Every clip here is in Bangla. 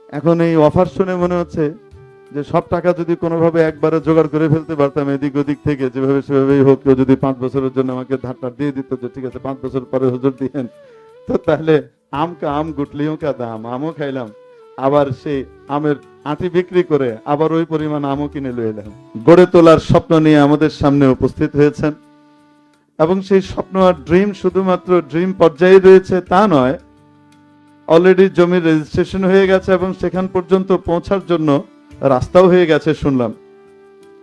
এখন এই অফার শুনে মনে হচ্ছে যে সব টাকা যদি কোনোভাবে একবারে জোগাড় করে ফেলতে পারতাম এদিক ওদিক থেকে, যেভাবে সেভাবেই হোক, কেউ যদি 5 বছরের জন্য আমাকে ধারটা দিয়ে দিত যে ঠিক আছে 5 বছর পরে হুজুর দিয়েন, তো তাহলে আম গুটলিও কা দাম, আমও খাইলাম, আবার সেই আমের আটি বিক্রি করে আবার ওই পরিমাণ আমও কিনে লয়ে এলাম। গড়ে তোলার স্বপ্ন নিয়ে আমাদের সামনে উপস্থিত হয়েছেন এবং সেই স্বপ্ন আর ড্রিম শুধুমাত্র ড্রিম পর্যায়ে রয়েছে তা নয়, অলরেডি জমির রেজিস্ট্রেশন হয়ে গেছে এবং সেখান পর্যন্ত পৌঁছার জন্য রাস্তাও হয়ে গেছে শুনলাম।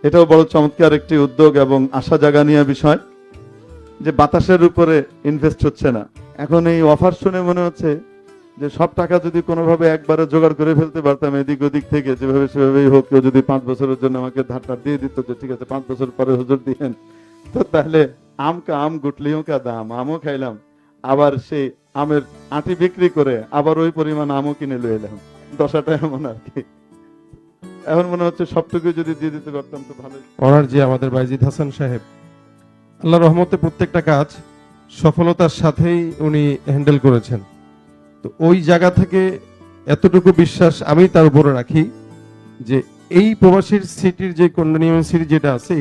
এটাও বড় চমৎকার একটি উদ্যোগ এবং আশা জাগানিয়া বিষয় যে বাতাসের উপরে ইনভেস্ট হচ্ছে না। এখন এই অফার শুনে মনে হচ্ছে যে সব টাকা যদি কোনোভাবে একবারে জোগাড় করে ফেলতে পারতাম এদিক ওদিক থেকে, যেভাবে সেভাবেই হোক, কেউ যদি 5 বছরের জন্য আমাকে ধারটা দিয়ে দিত যে ঠিক আছে 5 বছর পরে হুজুর দিয়েন, তো তাহলে আম গুটলিও কা দাম, আমও খাইলাম, আবার সেই আমের আটি বিক্রি করে আবার ওই পরিমাণ আমও কিনে লয়ে এলাম। দশাটা এমন আর কি। এখন মনে হচ্ছে সবটুকু যদি দিয়ে দিতে পারতাম তো ভালো। অনার জি আমাদের বাইজিদ হাসান সাহেব, আল্লাহ রহমতে প্রত্যেকটা কাজ সফলতার সাথেই উনি হ্যান্ডেল করেছেন। তো ওই জায়গা থেকে এতটুকু বিশ্বাস আমি তার উপরে রাখি যে এই প্রবাসীর সিটির যে কন্ডোমিনিয়াম সিটি যেটা আছে,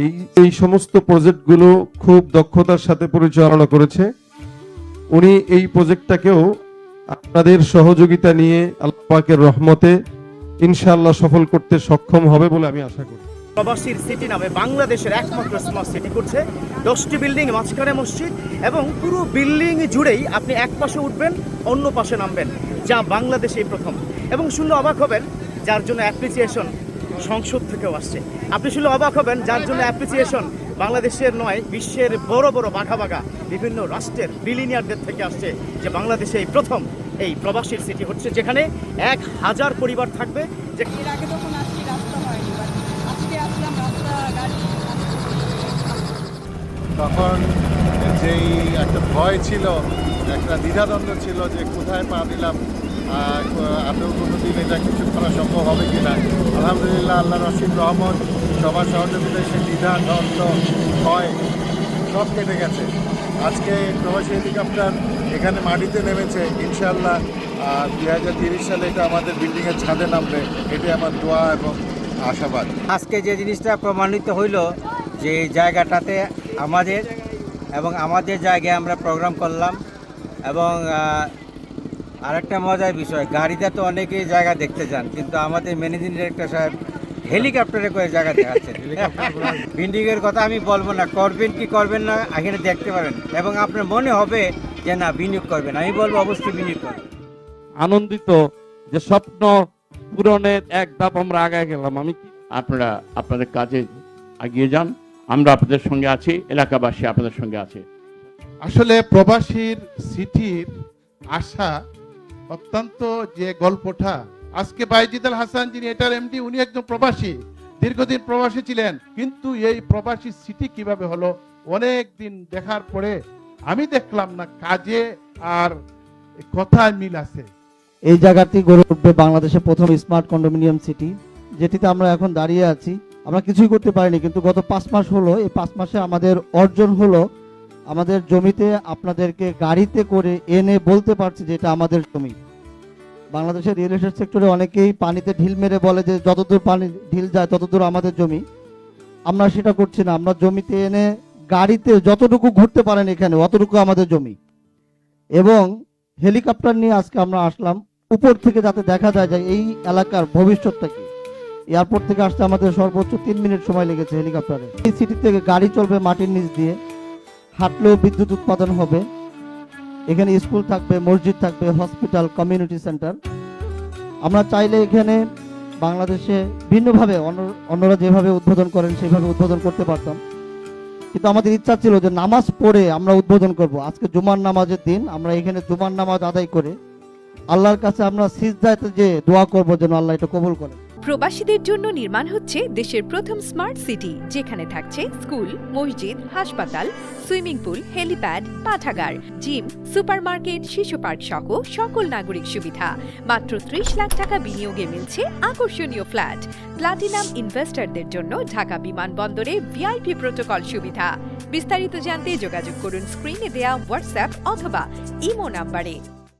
এই সমস্ত প্রজেক্টগুলো খুব দক্ষতার সাথে পরিচালনা করেছে উনি। এই প্রজেক্টটাকেও আপনাদের সহযোগিতা নিয়ে আল্লাহ পাকের রহমতে ইনশাআল্লাহ সফল করতে সক্ষম হবে বলে আমি আশা করি। প্রবাসীর সিটি নামে বাংলাদেশের একমাত্র স্মার্ট সিটি করছে 10টি বিল্ডিং, মাঝখানে মসজিদ এবং পুরো বিল্ডিং জুড়েই আপনি এক পাশে উঠবেন অন্য পাশে নামবেন, যা বাংলাদেশেই প্রথম। এবং শুনলে অবাক হবেন যার জন্য অ্যাপ্রিসিয়েশন সংসদ থেকেও আসছে। আপনি শুনলে অবাক হবেন যার জন্য অ্যাপ্রিসিয়েশন বাংলাদেশের নয়, বিশ্বের বড় বড় বাঘা বাঘা বিভিন্ন রাষ্ট্রের বিলিনিয়ারদের থেকে আসছে যে বাংলাদেশে এই প্রথম এই প্রবাসীর সিটি হচ্ছে, যেখানে 1000 পরিবার থাকবে। যে এর আগে যখন আসছি রাস্তা হয়নি, আজকে আসলাম রাস্তা গাড়ি। তখন যেই একটা ভয় ছিল, একটা দ্বিধাদ্বন্দ্ব ছিল যে কোথায় পা দিলাম, আদৌ কোনো দিন এটা কিছু করা সম্ভব হবে কিনা। আলহামদুলিল্লাহ, আল্লাহ রশিদ রহমান সবার সহযোগিতায় সেই দ্বিধাদ্বন্দ্ব ভয় সব কেটে গেছে। আজকে প্রবাসী হেলিকপ্টার এখানে মাটিতে নেমেছে, ইনশাআল্লাহ 2030 সালে এটা আমাদের বিল্ডিংয়ের ছাদে নামবে, এটাই আমার দোয়া এবং আশাবাদ। আজকে যে জিনিসটা প্রমাণিত হইল যে এই জায়গাটাতে আমাদের এবং আমাদের জায়গায় আমরা প্রোগ্রাম করলাম। এবং আরেকটা মজার বিষয়, গাড়িতে তো অনেকেই জায়গা দেখতে যান, কিন্তু আমাদের ম্যানেজিং ডিরেক্টর সাহেব হেলিকপ্টারে করে জায়গা দেখাচ্ছেন। বিল্ডিংয়ের কথা আমি বলবো না, করবেন কি করবেন না এখানে দেখতে পারেন এবং আপনার মনে হবে যে না বিনিয়োগ করবেন, আমি বলবো অবশ্যই বিনিয়োগ করবেন। আনন্দিত যে স্বপ্ন পূরণের এক ধাপ আমরা আগায় গেলাম। আপনারা আপনাদের কাজে এগিয়ে যান, আমরা আপনাদের সঙ্গে আছি, এলাকাবাসী আপনাদের সঙ্গে আছে। আসলে প্রবাসীর সিটির আশা অত্যন্ত যে গল্পটা, আজকে বাইজিদ আল হাসান যিনি এটার এমডি, উনি একজন প্রবাসী, দীর্ঘদিন প্রবাসী ছিলেন, কিন্তু এই প্রবাসী সিটি কিভাবে হলো অনেক দিন দেখার পরে আমি দেখলাম না কাজে আর কথায় মিল আছে। এই জায়গাটি গড়ে উঠবে বাংলাদেশের প্রথম স্মার্ট কন্ডোমিনিয়াম সিটি, যেটিতে আমরা এখন দাঁড়িয়ে আছি। আমরা কিছুই করতে পারিনি, কিন্তু গত 5 মাস হলো, এই 5 মাসে আমাদের অর্জন হলো আমাদের জমিতে আপনাদেরকে গাড়িতে করে এনে বলতে পারছি যে এটা আমাদের জমি। বাংলাদেশের রিয়েল এস্টেট সেক্টরে অনেকেই পানিতে ঢিল মেরে বলে যে যতদূর পানি ঢিল যায় ততদূর আমাদের জমি। আমরা সেটা করছি না, আমরা জমিতে এনে গাড়িতে যতটুকু ঘুরতে পারেন এখানে অতটুকু আমাদের জমি। এবং হেলিকপ্টার নিয়ে আজকে আমরা আসলাম উপর থেকে, যাতে দেখা যায় যে এই এলাকার ভবিষ্যৎটা কি। এয়ারপোর্ট থেকে আসতে আমাদের সর্বোচ্চ 3 মিনিট সময় লেগেছে হেলিকপ্টারে। এই সিটি থেকে গাড়ি চলবে মাটির নিচ দিয়ে, হাঁটলেও বিদ্যুৎ উৎপাদন হবে। এখানে স্কুল থাকবে, মসজিদ থাকবে, হসপিটাল, কমিউনিটি সেন্টার। আমরা চাইলে এখানে বাংলাদেশে ভিন্নভাবে অন্যরা যেভাবে উদ্বোধন করেন সেইভাবে উদ্বোধন করতে পারতাম, কিন্তু আমাদের ইচ্ছা ছিল যে নামাজ পড়ে আমরা উদ্বোধন করব। আজকে জুমার নামাজের দিন, আমরা এখানে জুমার নামাজ আদায় করে আল্লাহর কাছে আমরা সিজদাতে যে দোয়া করব যেন আল্লাহ এটা কবুল করেন। প্রবাসীদের জন্য নির্মাণ হচ্ছে দেশের প্রথম স্মার্ট সিটি, যেখানে থাকছে স্কুল, মসজিদ, হাসপাতাল, সুইমিং পুল, হেলিপ্যাড, পাঠাগার, জিম, সুপারমার্কেট, শিশু পার্ক সহ সকল নাগরিক সুবিধা। মাত্র 30 লাখ টাকা বিনিয়োগে মিলছে আকর্ষণীয় ফ্ল্যাট। প্লাটিনাম ইনভেস্টরদের জন্য ঢাকা বিমানবন্দরে ভিআইপি প্রোটোকল সুবিধা। বিস্তারিত জানতে যোগাযোগ করুন স্ক্রিনে দেয়া হোয়াটসঅ্যাপ অথবা ইমো নাম্বারে।